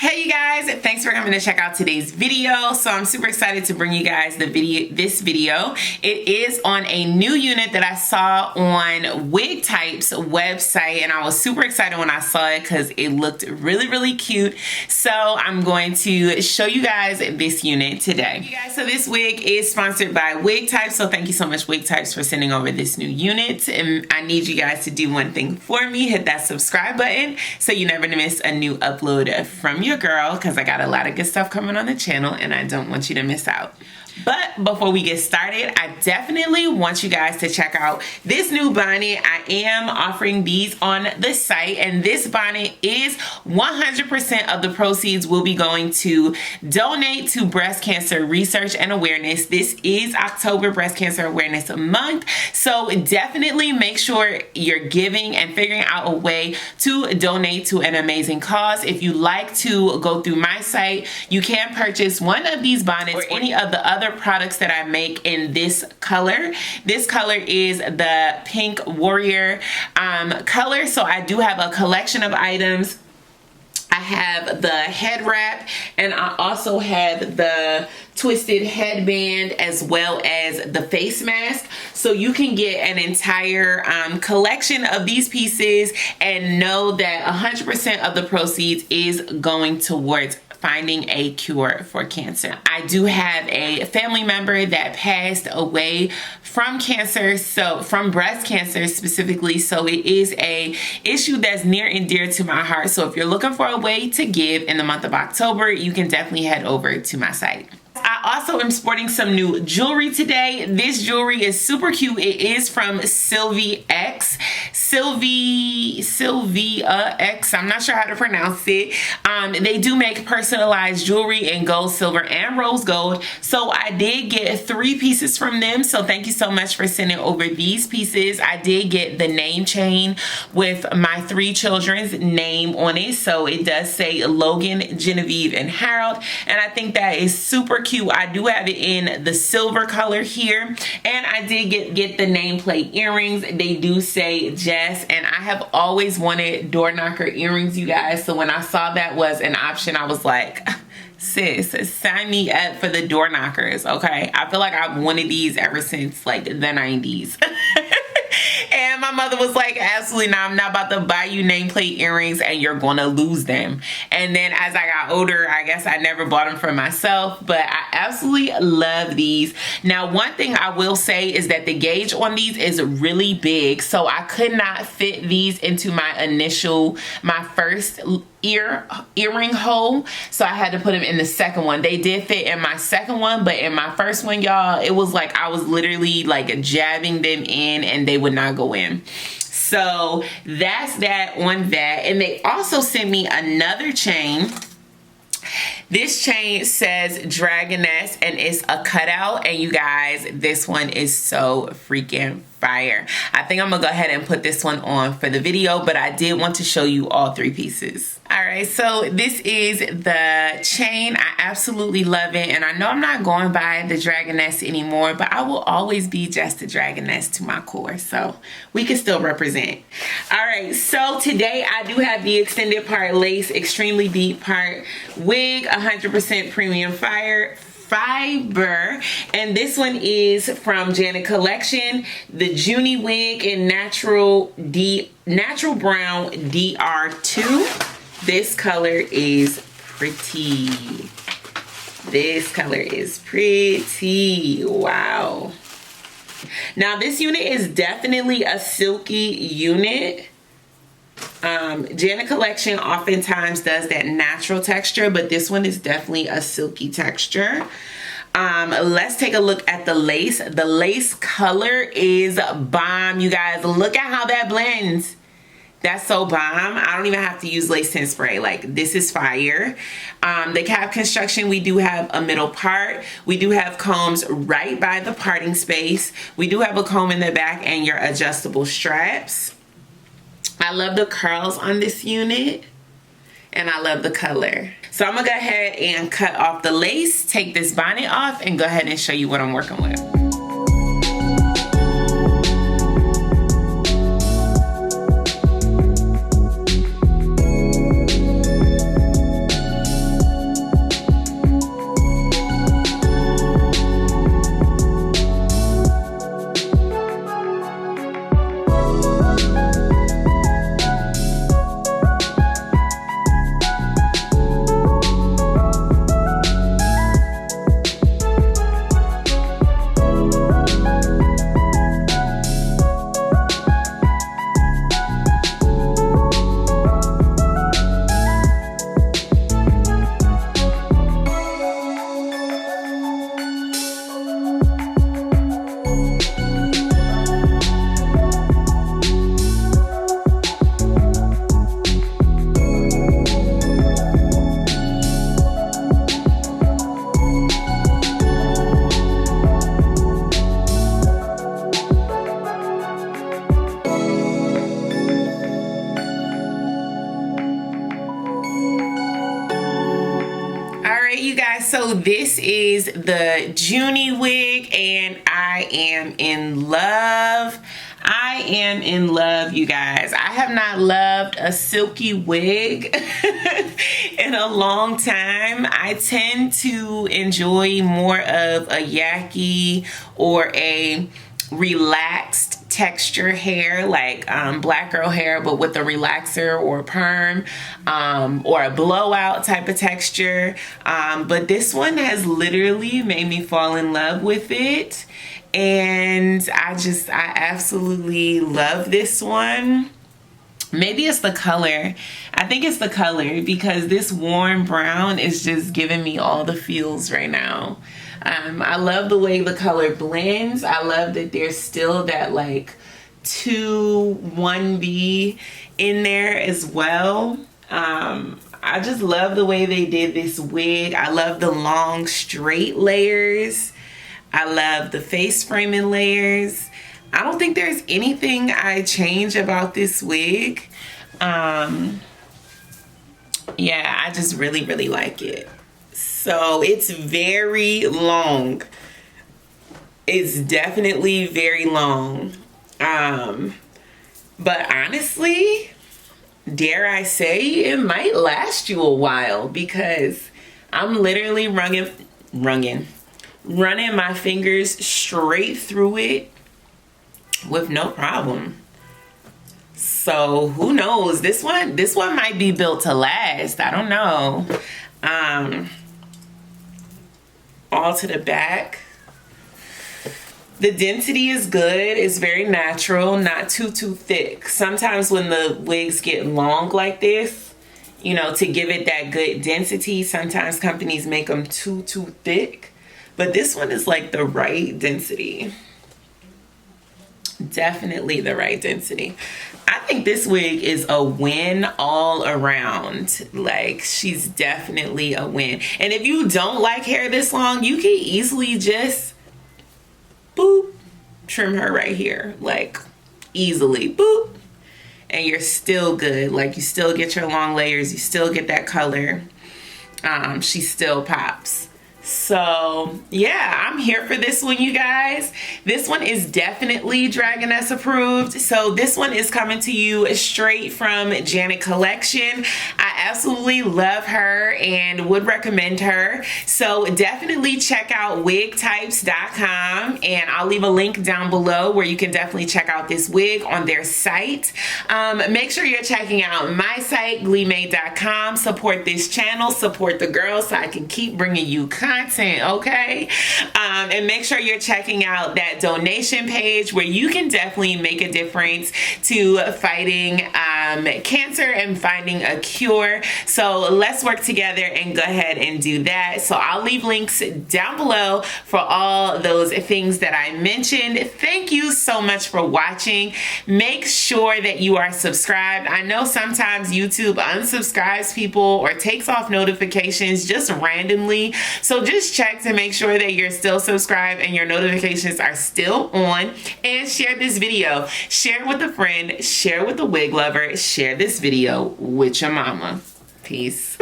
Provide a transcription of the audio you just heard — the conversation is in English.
Hey you guys, thanks for coming to check out today's video. So I'm super excited to bring you guys this video. It is on a new unit that I saw on Wig Type's website, and I was super excited when I saw it because it looked really cute. So I'm going to show you guys this unit today. You guys, so this wig is sponsored by Wig Type, so thank you so much Wig Types for sending over this new unit. And I need you guys to do one thing for me, hit that subscribe button so you never miss a new upload from your girl, because I got a lot of good stuff coming on the channel and I don't want you to miss out. But before we get started, I definitely want you guys to check out this new bonnet. I am offering these on the site, and this bonnet is 100% of the proceeds will be going to donate to breast cancer research and awareness. This is October Breast Cancer Awareness Month, so definitely make sure you're giving and figuring out a way to donate to an amazing cause. If you like to go through my site, you can purchase one of these bonnets or any of the other products that I make in this color. This color is the Pink Warrior color. So I do have a collection of items. I have the head wrap, and I also have the twisted headband as well as the face mask. So you can get an entire collection of these pieces and know that 100% of the proceeds is going towards finding a cure for cancer. I do have a family member that passed away from cancer, so from breast cancer specifically, so it is a issue that's near and dear to my heart. So if you're looking for a way to give in the month of October, you can definitely head over to my site. I also am sporting some new jewelry today. This jewelry is super cute. It is from Sylvia X. I'm not sure how to pronounce it. They do make personalized jewelry in gold, silver, and rose gold. So I did get 3 pieces from them. So thank you so much for sending over these pieces. I did get the name chain with my 3 children's name on it. So it does say Logan, Genevieve, and Harold. And I think that is super cute. I do have it in the silver color here, and I did get the nameplate earrings. They do say Jess, and I have always wanted door knocker earrings, you guys. So when I saw that was an option, I was like, sis, sign me up for the door knockers, okay? I feel like I've wanted these ever since like the 90s. And my mother was like, absolutely not, I'm not about to buy you nameplate earrings and you're gonna lose them. And then as I got older, I guess I never bought them for myself, but I absolutely love these. Now, one thing I will say is that the gauge on these is really big, so I could not fit these into my first earring hole, so I had to put them in the second one. They did fit in my second one, but in my first one, y'all, it was like I was literally like jabbing them in and they would not go in. So that's that on that. And they also sent me another chain. This chain says Dragoness, and it's a cutout, and you guys, this one is so freaking fire. I think I'm gonna go ahead and put this one on for the video, but I did want to show you all 3 pieces. All right, so this is the chain. I absolutely love it, and I know I'm not going by the Dragoness anymore, but I will always be just the Dragoness to my core, so we can still represent. All right, so today I do have the extended part lace, extremely deep part wig, 100% premium fiber, and this one is from Janet Collection, the JUNNY wig in natural brown DR2. This color is pretty. This color is pretty. Wow. Now this unit is definitely a silky unit. Janet Collection oftentimes does that natural texture, but this one is definitely a silky texture. Let's take a look at the lace. The lace color is bomb, you guys. Look at how that blends. That's so bomb. I don't even have to use lace tint spray. Like, this is fire. The cap construction, we do have a middle part. We do have combs right by the parting space. We do have a comb in the back and your adjustable straps. I love the curls on this unit, and I love the color. So I'm gonna go ahead and cut off the lace, take this bonnet off, and go ahead and show you what I'm working with. you guys, so this is the JUNNY wig and I am in love. I am in love, you guys. I have not loved a silky wig in a long time. I tend to enjoy more of a yucky or a relaxed texture hair, like black girl hair, but with a relaxer or a perm, or a blowout type of texture. But this one has literally made me fall in love with it. And I absolutely love this one. Maybe it's the color. I think it's the color, because this warm brown is just giving me all the feels right now. I love the way the color blends. I love that there's still that like 2-1B in there as well. I just love the way they did this wig. I love the long straight layers. I love the face framing layers. I don't think there's anything I change about this wig. Yeah, I just really, really like it. So it's very long. It's definitely very long. But honestly, dare I say, it might last you a while, because I'm literally running my fingers straight through it with no problem. So who knows? This one might be built to last. I don't know. All to the back. The density is good. It's very natural, not too thick. Sometimes when the wigs get long like this, you know, to give it that good density, sometimes companies make them too thick. But this one is like the right density. Definitely the right density. I think this wig is a win all around. Like, she's definitely a win. And if you don't like hair this long, you can easily just boop, trim her right here. Like, easily, boop. And you're still good. Like, you still get your long layers. You still get that color. She still pops. So yeah, I'm here for this one, you guys. This one is definitely Dragoness approved. So this one is coming to you straight from Janet Collection. I absolutely love her and would recommend her. So definitely check out wigtypes.com, and I'll leave a link down below where you can definitely check out this wig on their site. Make sure you're checking out my site, GLEEmade.com. Support this channel, support the girls, so I can keep bringing you content, okay? And make sure you're checking out that donation page where you can definitely make a difference to fighting cancer and finding a cure. So let's work together and go ahead and do that. So I'll leave links down below for all those things that I mentioned. Thank you so much for watching. Make sure that you are subscribed. I know sometimes YouTube unsubscribes people or takes off notifications just randomly. So just check to make sure that you're still subscribed and your notifications are still on, and share this video. Share it with a friend, share it with a wig lover, share this video with your mama. Peace.